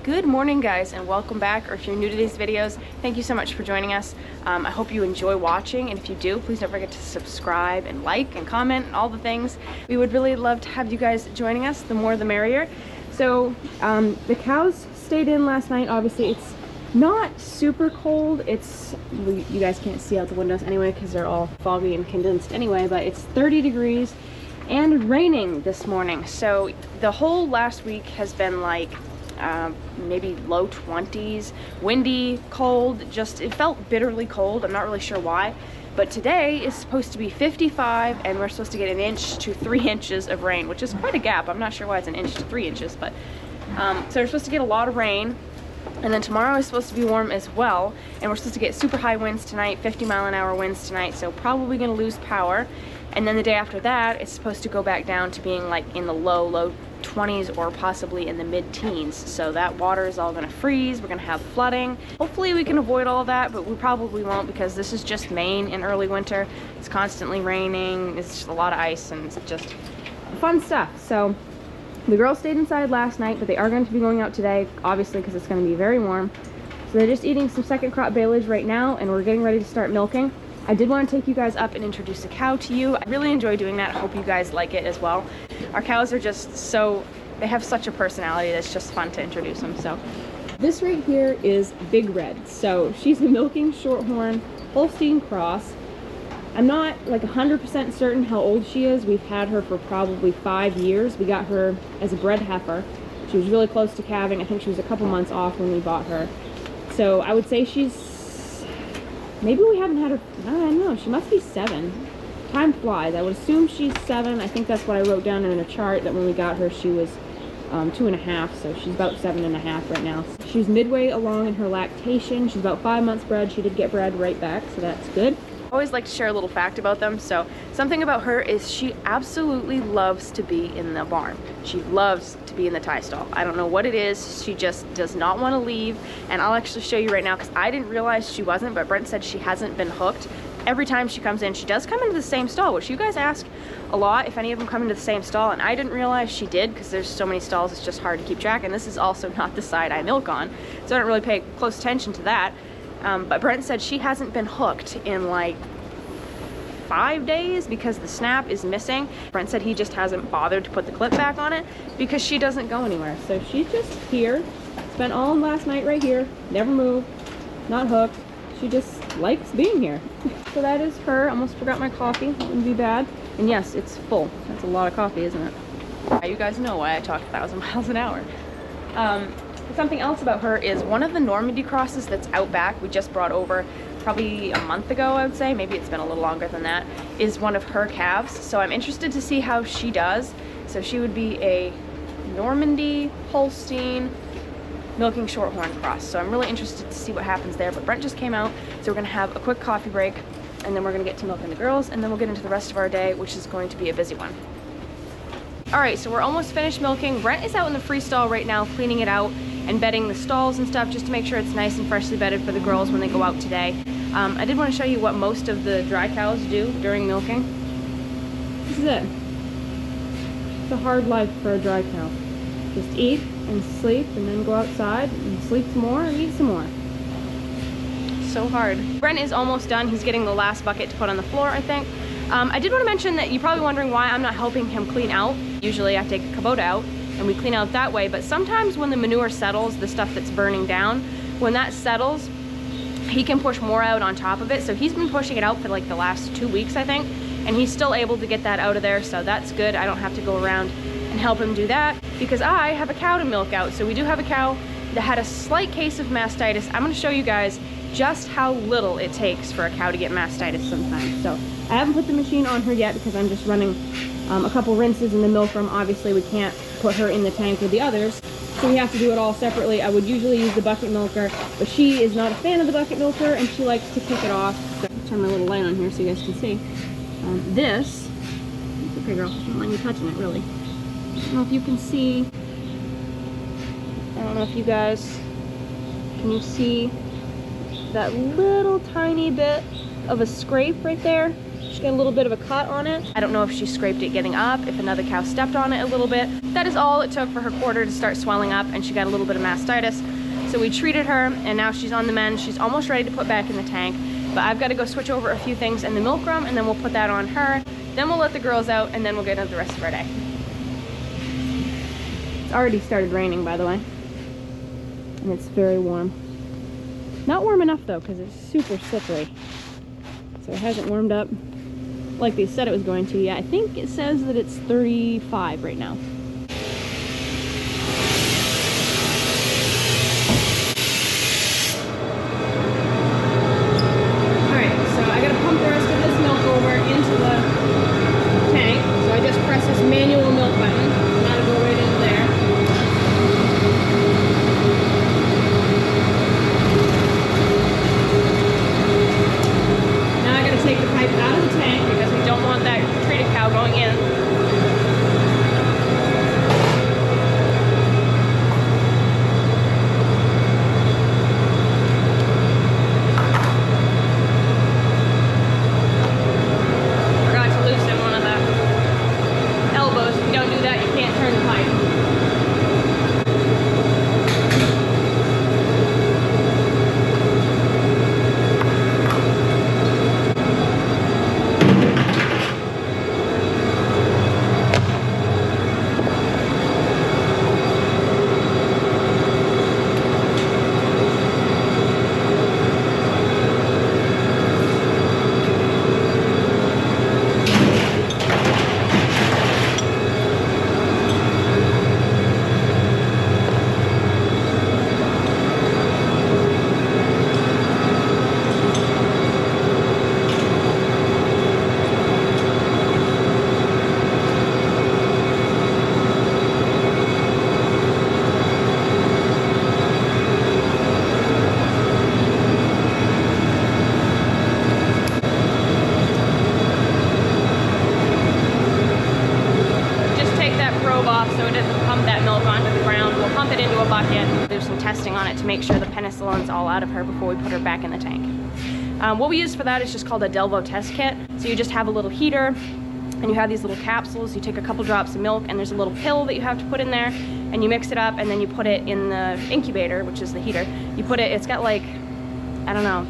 Good morning, guys, and welcome back. Or if you're new to these videos, thank you so much for joining us. I hope you enjoy watching, and if you do, please don't forget to subscribe and like and comment and all the things. We would really love to have you guys joining us. The more the merrier. So the cows stayed in last night. Obviously it's not super cold. You guys can't see out the windows anyway because they're all foggy and condensed anyway, but it's 30 degrees and raining this morning. So the whole last week has been like maybe low 20s, windy, cold, it felt bitterly cold. I'm not really sure why, but today is supposed to be 55 and we're supposed to get 1 inch to 3 inches of rain, which is quite a gap. I'm not sure why it's 1 inch to 3 inches, but so we're supposed to get a lot of rain. And then tomorrow is supposed to be warm as well, and we're supposed to get super high winds tonight, 50-mile-an-hour winds tonight, so probably gonna lose power. And then the day after that, it's supposed to go back down to being like in the low 20s or possibly in the mid-teens. So that water is all gonna freeze, we're gonna have flooding. Hopefully we can avoid all of that, but we probably won't because this is just Maine in early winter. It's constantly raining, it's just a lot of ice, and it's just fun stuff. So the girls stayed inside last night, but they are going to be going out today, obviously, because it's going to be very warm. So they're just eating some second crop baleage right now, and we're getting ready to start milking. I did want to take you guys up and introduce a cow to you. I really enjoy doing that. I hope you guys like it as well. Our cows are just they have such a personality that's just fun to introduce them. So this right here is Big Red. So she's a milking shorthorn Holstein cross. I'm not like 100% certain how old she is. We've had her for probably 5 years. We got her as a bred heifer. She was really close to calving. I think she was a couple months off when we bought her. So I would say maybe we haven't had her, I don't know, she must be 7. Time flies. I would assume she's 7. I think that's what I wrote down in a chart, that when we got her she was 2.5, so she's about 7.5 right now. She's midway along in her lactation. She's about 5 months bred. She did get bred right back, so that's good. I always like to share a little fact about them. So something about her is she absolutely loves to be in the barn. She loves to be in the tie stall. I don't know what it is. She just does not want to leave. And I'll actually show you right now because I didn't realize she wasn't, but Brent said she hasn't been hooked. Every time she comes in, she does come into the same stall, which you guys ask a lot if any of them come into the same stall, and I didn't realize she did because there's so many stalls, it's just hard to keep track. And this is also not the side I milk on, so I don't really pay close attention to that. But Brent said she hasn't been hooked in like 5 days because the snap is missing. Brent said he just hasn't bothered to put the clip back on it because she doesn't go anywhere. So she's just here, spent all last night right here, never moved, not hooked. She just likes being here. So that is her. Almost forgot my coffee, that wouldn't be bad. And yes, it's full. That's a lot of coffee, isn't it? You guys know why I talk 1,000 miles an hour. Something else about her is one of the Normandy crosses that's out back, we just brought over probably a month ago, I would say, maybe it's been a little longer than that, is one of her calves. So I'm interested to see how she does. So she would be a Normandy Holstein milking shorthorn cross. So I'm really interested to see what happens there. But Brent just came out, so we're gonna have a quick coffee break, and then we're gonna get to milking the girls, and then we'll get into the rest of our day, which is going to be a busy one. All right, so we're almost finished milking. Brent is out in the free stall right now, cleaning it out and bedding the stalls and stuff just to make sure it's nice and freshly bedded for the girls when they go out today. I did want to show you what most of the dry cows do during milking. This is it. It's a hard life for a dry cow. Just eat and sleep and then go outside and sleep some more and eat some more. So hard. Brent is almost done. He's getting the last bucket to put on the floor, I think. I did want to mention that you're probably wondering why I'm not helping him clean out. Usually I take a Kubota out and we clean out that way, but sometimes when the manure settles, the stuff that's burning down, when that settles, he can push more out on top of it. So he's been pushing it out for like the last 2 weeks, I think, and he's still able to get that out of there, so that's good. I don't have to go around and help him do that because I have a cow to milk out. So we do have a cow that had a slight case of mastitis. I'm going to show you guys just how little it takes for a cow to get mastitis sometimes. So I haven't put the machine on her yet because I'm just running a couple rinses in the milk room. Obviously we can't put her in the tank with the others, so we have to do it all separately. I would usually use the bucket milker, but she is not a fan of the bucket milker and she likes to kick it off. So I'll turn my little light on here so you guys can see. This, okay girl, don't mind me touching it really. I don't know if you can see, I don't know if you guys, can you see that little tiny bit of a scrape right there? She got a little bit of a cut on it. I don't know if she scraped it getting up, if another cow stepped on it a little bit. That is all it took for her quarter to start swelling up, and she got a little bit of mastitis. So we treated her, and now she's on the mend. She's almost ready to put back in the tank, but I've got to go switch over a few things in the milk room, and then we'll put that on her. Then we'll let the girls out, and then we'll get into the rest of our day. It's already started raining, by the way, and it's very warm. Not warm enough though, because it's super slippery. So it hasn't warmed up like they said it was going to yet. I think it says that it's 35 right now. Alright, so I gotta pump the rest of this milk over into the tank. So I just press this manual milk button, and that'll go right in there. Take the pipe out of the tank because we don't want that treated cow going in. Forgot to loosen one of the elbows. If you don't do that, you can't turn the pipe. Testing on it to make sure the penicillin's all out of her before we put her back in the tank. What we use for that is just called a Delvo test kit. So you just have a little heater and you have these little capsules. You take a couple drops of milk and there's a little pill that you have to put in there, and you mix it up, and then you put it in the incubator, which is the heater. You put it, it's got like, I don't know,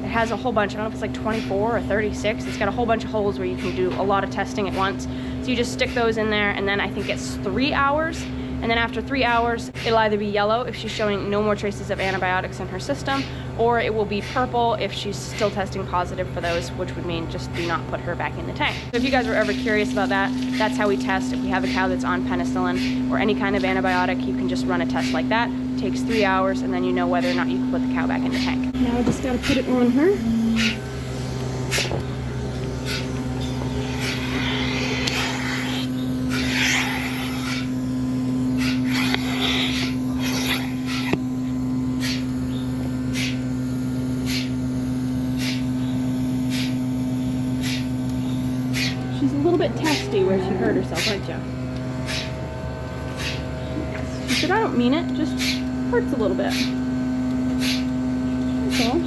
it has a whole bunch, I don't know if it's like 24 or 36. It's got a whole bunch of holes where you can do a lot of testing at once. So you just stick those in there, and then I think it's 3 hours. And then after 3 hours, it'll either be yellow if she's showing no more traces of antibiotics in her system, or it will be purple if she's still testing positive for those, which would mean just do not put her back in the tank. So if you guys were ever curious about that, that's how we test. If we have a cow that's on penicillin or any kind of antibiotic, you can just run a test like that. It takes 3 hours, and then you know whether or not you can put the cow back in the tank. Now I just gotta put it on her. She's a little bit testy where she hurt herself, aren't you? She said, I don't mean it, just hurts a little bit. That's all.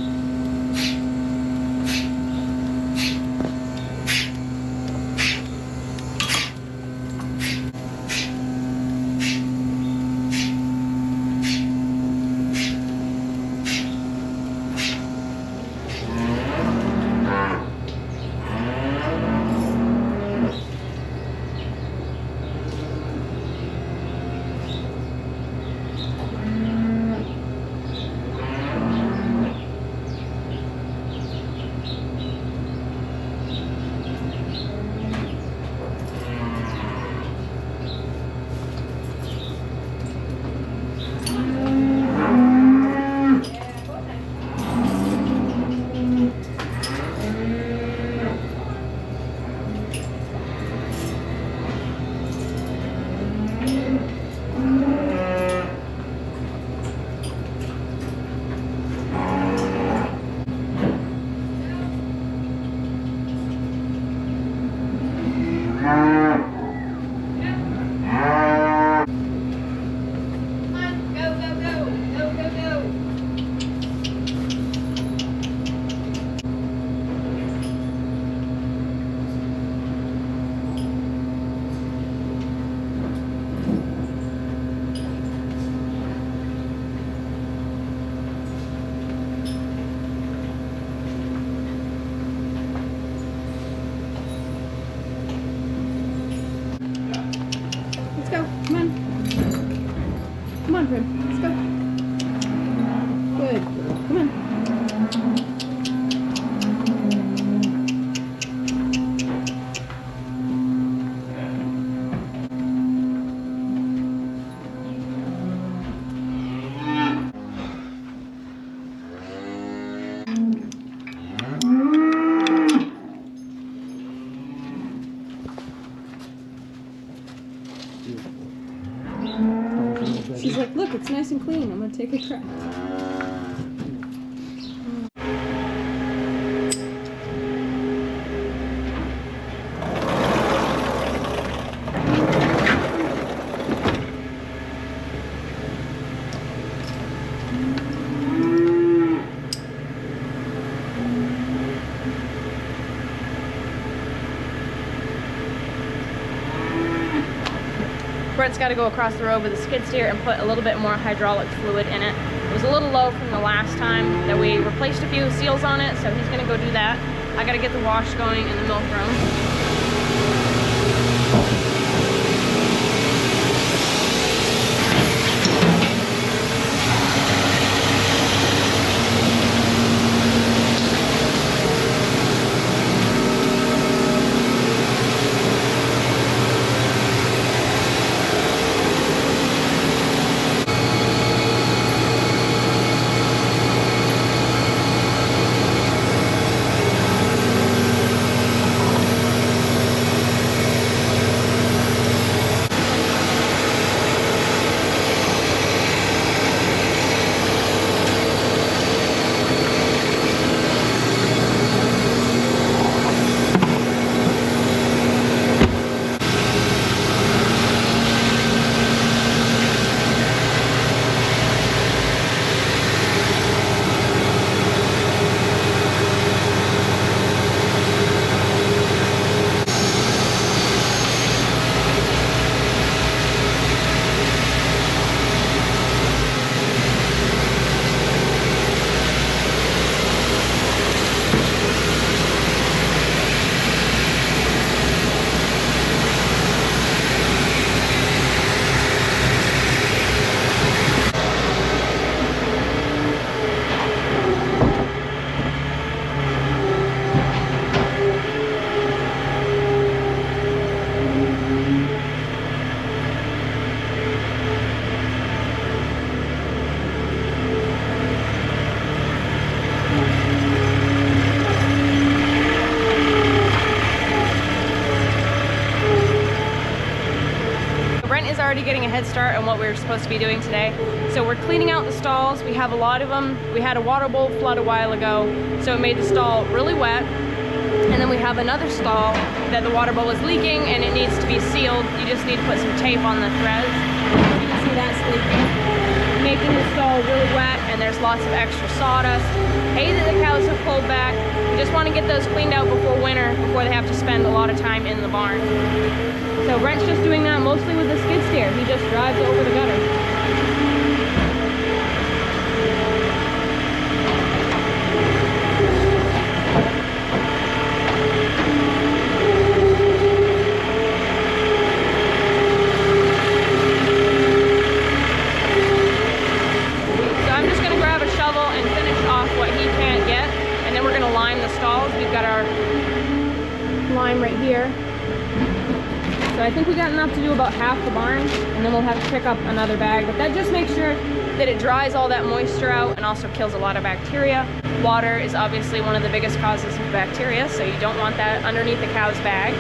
Bryn. Let's go. Good. Come on. She's like, look, it's nice and clean. I'm gonna take a crap. Brent's got to go across the road with a skid steer and put a little bit more hydraulic fluid in it. It was a little low from the last time that we replaced a few seals on it, so he's going to go do that. I got to get the wash going in the milk room. Already getting a head start on what we were supposed to be doing today. So we're cleaning out the stalls. We have a lot of them. We had a water bowl flood a while ago, so it made the stall really wet. And then we have another stall that the water bowl is leaking and it needs to be sealed. You just need to put some tape on the threads. You can see that's leaking, making the stall really wet, and there's lots of extra sawdust. Hay that the cows have pulled back. We just want to get those cleaned out before winter, before they have to spend a lot of time in the barn. So Brent's just doing that mostly with the skid steer. He just drives over the gutter. So I'm just going to grab a shovel and finish off what he can't get. And then we're going to lime the stalls. We've got our lime right here. So I think we got enough to do about half the barn, and then we'll have to pick up another bag. But that just makes sure that it dries all that moisture out and also kills a lot of bacteria. Water is obviously one of the biggest causes of bacteria, so you don't want that underneath the cow's bag.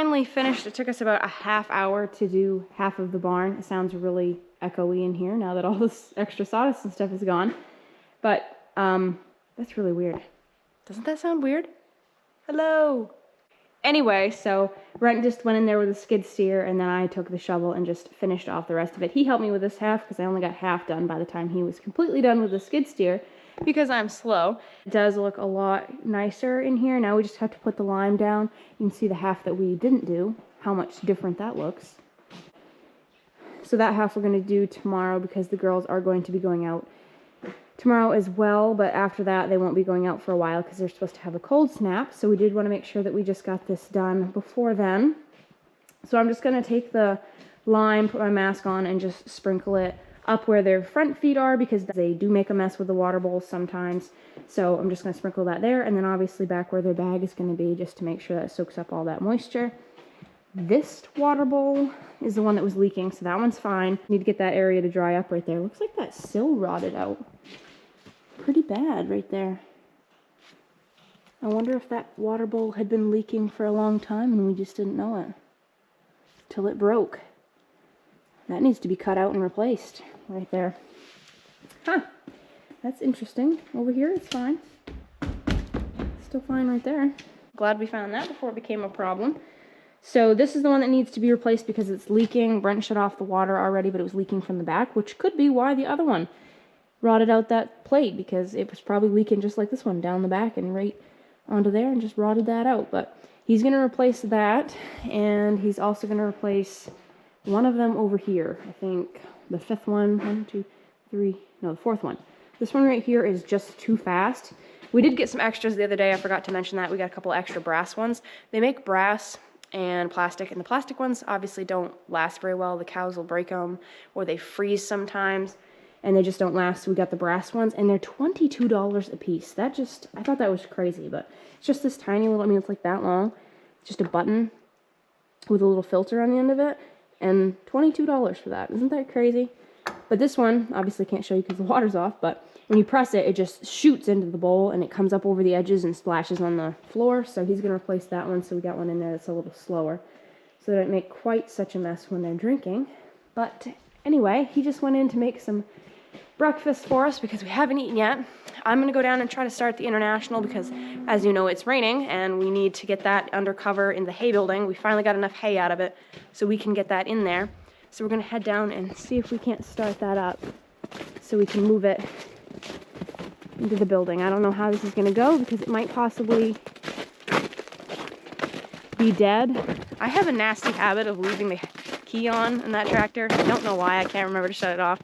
finally finished. It took us about a half hour to do half of the barn. It sounds really echoey in here now that all this extra sawdust and stuff is gone. But that's really weird. Doesn't that sound weird? Hello. Anyway, so Brent just went in there with a skid steer, and then I took the shovel and just finished off the rest of it. He helped me with this half because I only got half done by the time he was completely done with the skid steer because I'm slow. It does look a lot nicer in here. Now we just have to put the lime down. You can see the half that we didn't do, how much different that looks. So that half we're going to do tomorrow because the girls are going to be going out tomorrow as well, but after that they won't be going out for a while because they're supposed to have a cold snap. So we did want to make sure that we just got this done before then. So I'm just going to take the lime, put my mask on, and just sprinkle it up where their front feet are because they do make a mess with the water bowls sometimes. So I'm just going to sprinkle that there, and then obviously back where their bag is going to be, just to make sure that it soaks up all that moisture. This water bowl is the one that was leaking, so that one's fine. Need to get that area to dry up right there. Looks like that sill rotted out pretty bad right there. I wonder if that water bowl had been leaking for a long time and we just didn't know it till it broke. That needs to be cut out and replaced right there. Huh, that's interesting. Over here it's fine. Still fine right there. Glad we found that before it became a problem. So this is the one that needs to be replaced because it's leaking. Brent shut off the water already, but it was leaking from the back, which could be why the other one rotted out that plate, because it was probably leaking just like this one down the back and right onto there and just rotted that out. But he's going to replace that, and he's also going to replace one of them over here. I think the fifth one, 1, 2, 3, no, the fourth one. This one right here is just too fast. We did get some extras the other day. I forgot to mention that. We got a couple extra brass ones. They make brass and plastic, and the plastic ones obviously don't last very well. The cows will break them, or they freeze sometimes, and they just don't last. So we got the brass ones, and they're $22 a piece. That just, I thought that was crazy, but it's just this tiny little, I mean, it's like that long. It's just a button with a little filter on the end of it, and $22 for that. Isn't that crazy? But this one, obviously can't show you because the water's off, but when you press it, it just shoots into the bowl, and it comes up over the edges and splashes on the floor. So he's going to replace that one, so we got one in there that's a little slower, so they don't make quite such a mess when they're drinking. But anyway, he just went in to make some breakfast for us because we haven't eaten yet. I'm going to go down and try to start the International because, as you know, it's raining, and we need to get that under cover in the hay building. We finally got enough hay out of it so we can get that in there. So we're going to head down and see if we can't start that up so we can move it into the building. I don't know how this is going to go because it might possibly be dead. I have a nasty habit of leaving the key on in that tractor. I don't know why. I can't remember to shut it off.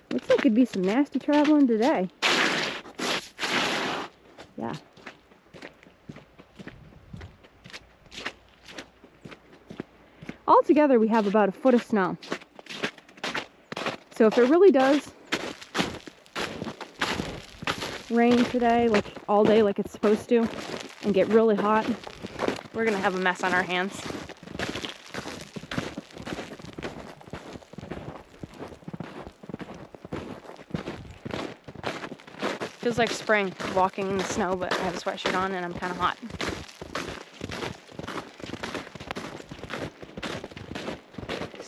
Looks like it'd be some nasty traveling today. Yeah. Altogether, we have about a foot of snow. So if it really does rain today, like all day like it's supposed to, and get really hot, we're gonna have a mess on our hands. Feels like spring walking in the snow, but I have a sweatshirt on and I'm kind of hot.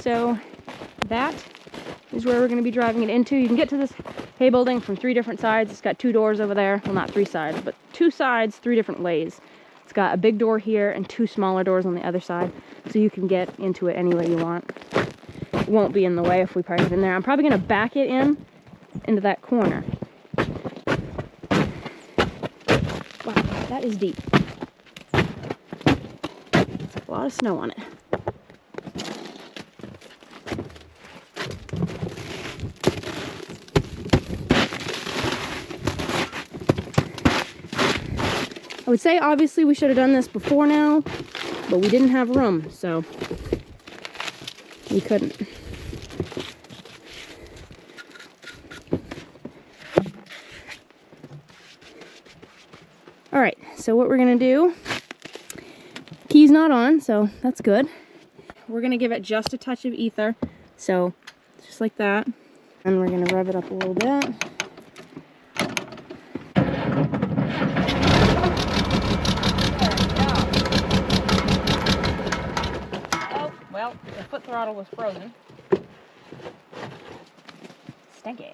So that is where we're going to be driving it into. You can get to this hay building from 3 different sides. It's got 2 doors over there. Well, not 3 sides, but 2 sides, 3 different ways. It's got a big door here and 2 smaller doors on the other side, so you can get into it any way you want. It won't be in the way if we park it in there. I'm probably going to back it into that corner. Wow, that is deep. It's a lot of snow on it. I would say obviously we should have done this before now, but we didn't have room, so we couldn't. All right, so what we're gonna do, key's not on, so that's good. We're gonna give it just a touch of ether, so just like that, and we're gonna rev it up a little bit. foot throttle was frozen. Stinky.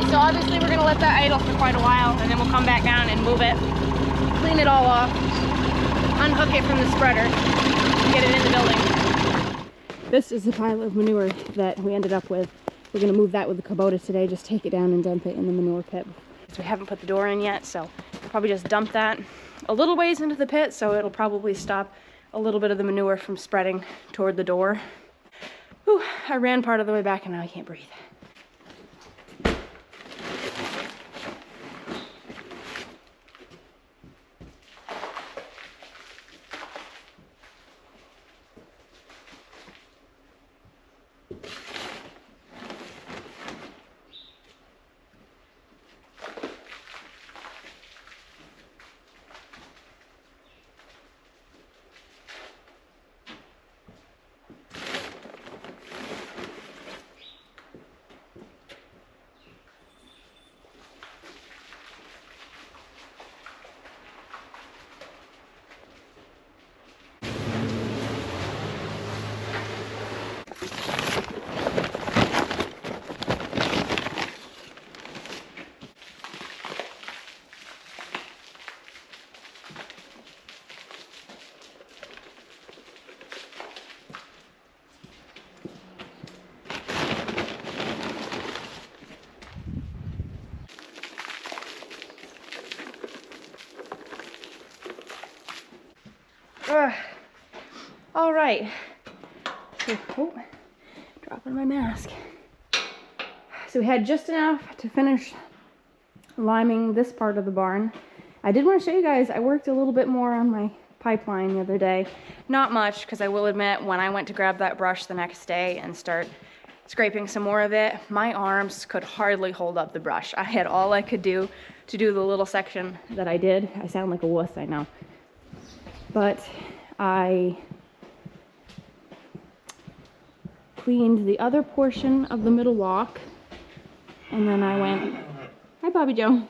So obviously we're going to let that idle for quite a while, and then we'll come back down and move it, clean it all off, unhook it from the spreader, and get it in the building. This is the pile of manure that we ended up with. We're going to move that with the Kubota today, just take it down and dump it in the manure pit. So we haven't put the door in yet, so we'll probably just dump that a little ways into the pit, so it'll probably stop a little bit of the manure from spreading toward the door. Whew, I ran part of the way back and now I can't breathe. All right, so, dropping my mask. So we had just enough to finish liming this part of the barn. I did want to show you guys, I worked a little bit more on my pipeline the other day. Not much, because I will admit, when I went to grab that brush the next day and start scraping some more of it, my arms could hardly hold up the brush. I had all I could do to do the little section that I did. I sound like a wuss, I know. But I cleaned the other portion of the middle walk, and then I went, hi Bobby Joe,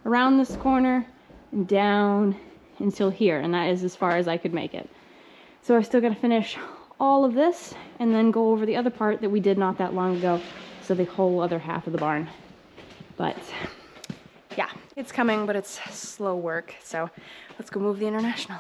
around this corner and down until here, and that is as far as I could make it. So I still got to finish all of this and then go over the other part that we did not that long ago, so the whole other half of the barn. But yeah, it's coming, but it's slow work. So let's go move the International.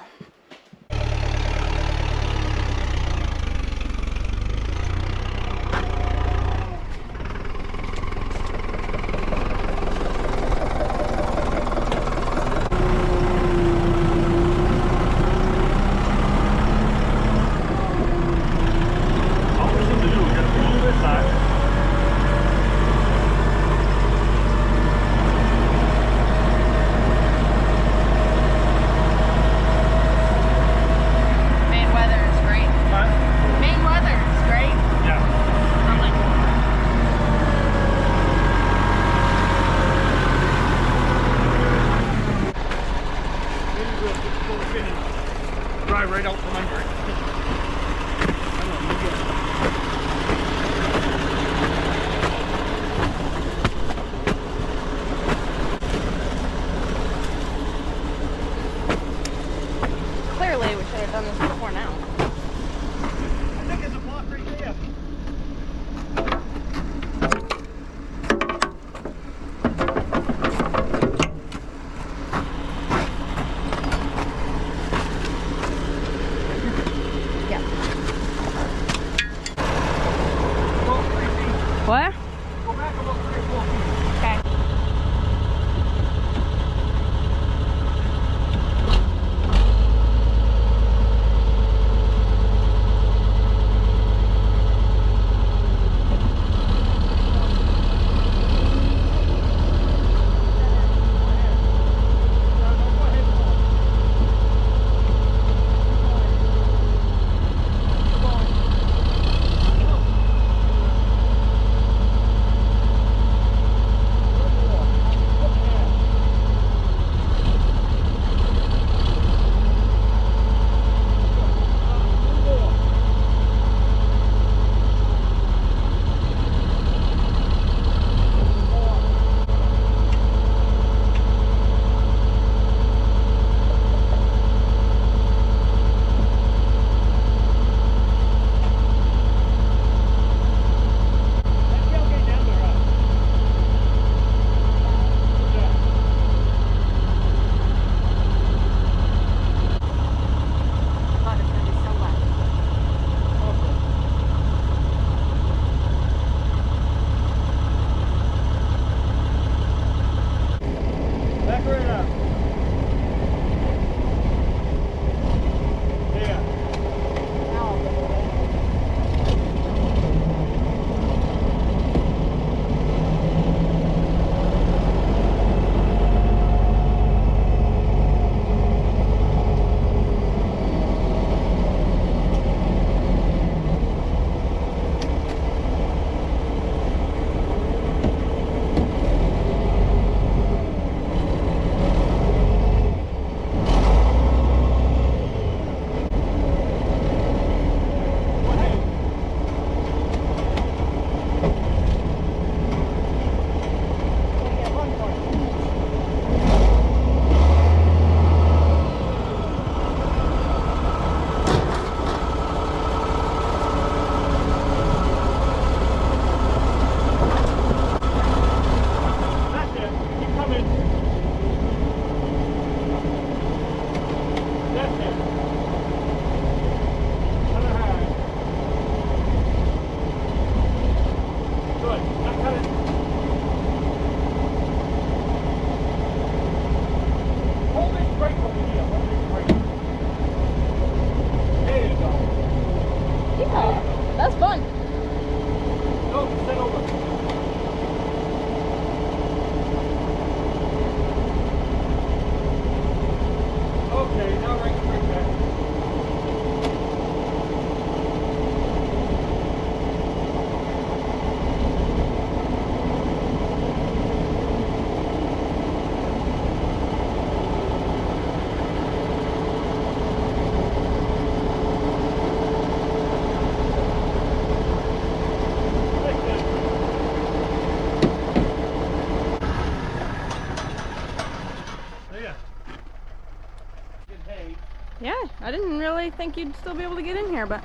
I didn't really think you'd still be able to get in here, but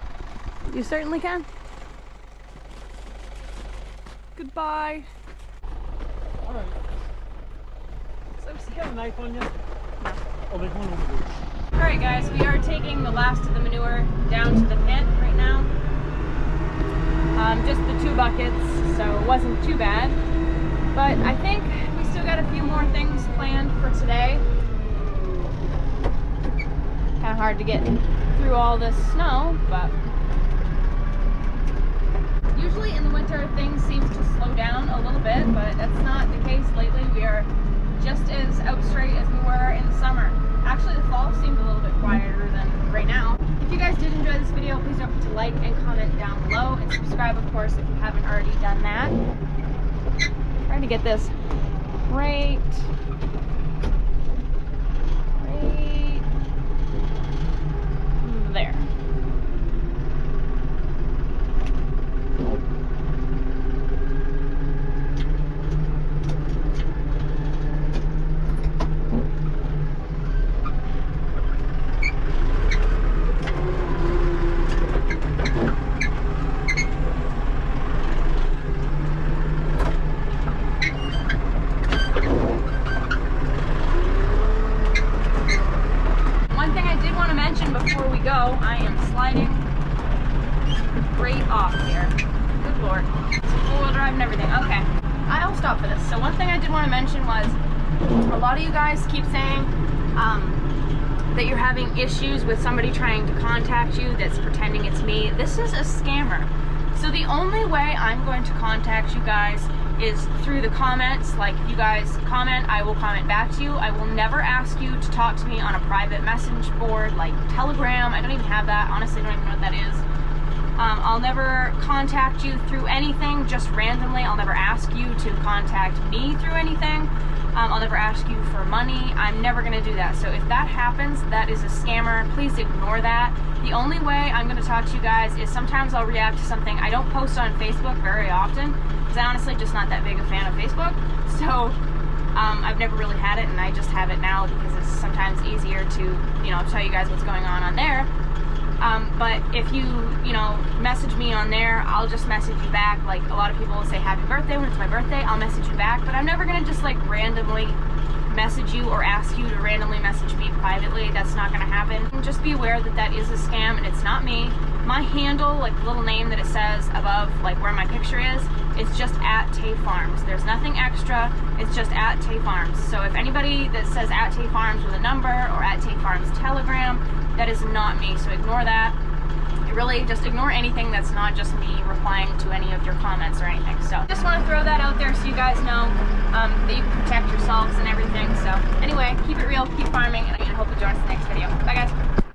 you certainly can. Goodbye. All right. So You got a knife on you? No. Oh, there's one over there. All right, guys, we are taking the last of the manure down to the pit right now. Just the 2 buckets, so it wasn't too bad. But I think we still got a few more things planned for today. Kind of hard to get through all this snow, but usually in the winter things seem to slow down a little bit, but that's not the case lately. We are just as out straight as we were in the summer. Actually, the fall seemed a little bit quieter than right now. If you guys did enjoy this video, please don't forget to like and comment down below, and subscribe, of course, if you haven't already done that. Trying to get this right there. I am sliding right off here. Good lord. Four-wheel drive and everything. Okay. I'll stop for this. So one thing I did want to mention was a lot of you guys keep saying that you're having issues with somebody trying to contact you that's pretending it's me. This is a scammer. So the only way I'm going to contact you guys is through the comments. Like, if you guys comment, I will comment back to you. I will never ask you to talk to me on a private message board like Telegram. I don't even have that. Honestly, I don't even know what that is. I'll never contact you through anything just randomly. I'll never ask you to contact me through anything. I'll never ask you for money. I'm never going to do that. So if that happens, that is a scammer. Please ignore that. The only way I'm going to talk to you guys is sometimes I'll react to something. I don't post on Facebook very often because I'm honestly just not that big a fan of Facebook. So I've never really had it, and I just have it now because it's sometimes easier to, you know, tell you guys what's going on there. But if you message me on there, I'll just message you back. Like, a lot of people will say happy birthday when it's my birthday, I'll message you back, but I'm never gonna just like randomly message you or ask you to randomly message me privately. That's not gonna happen. And just be aware that that is a scam and it's not me. My handle, like the little name that it says above, like where my picture is, it's just at Tay Farms. There's nothing extra, it's just at Tay Farms. So if anybody that says at Tay Farms with a number or at Tay Farms Telegram, that is not me, so ignore that. Really, just ignore anything that's not just me replying to any of your comments or anything. So just want to throw that out there so you guys know that you can protect yourselves and everything. So anyway, keep it real, keep farming, and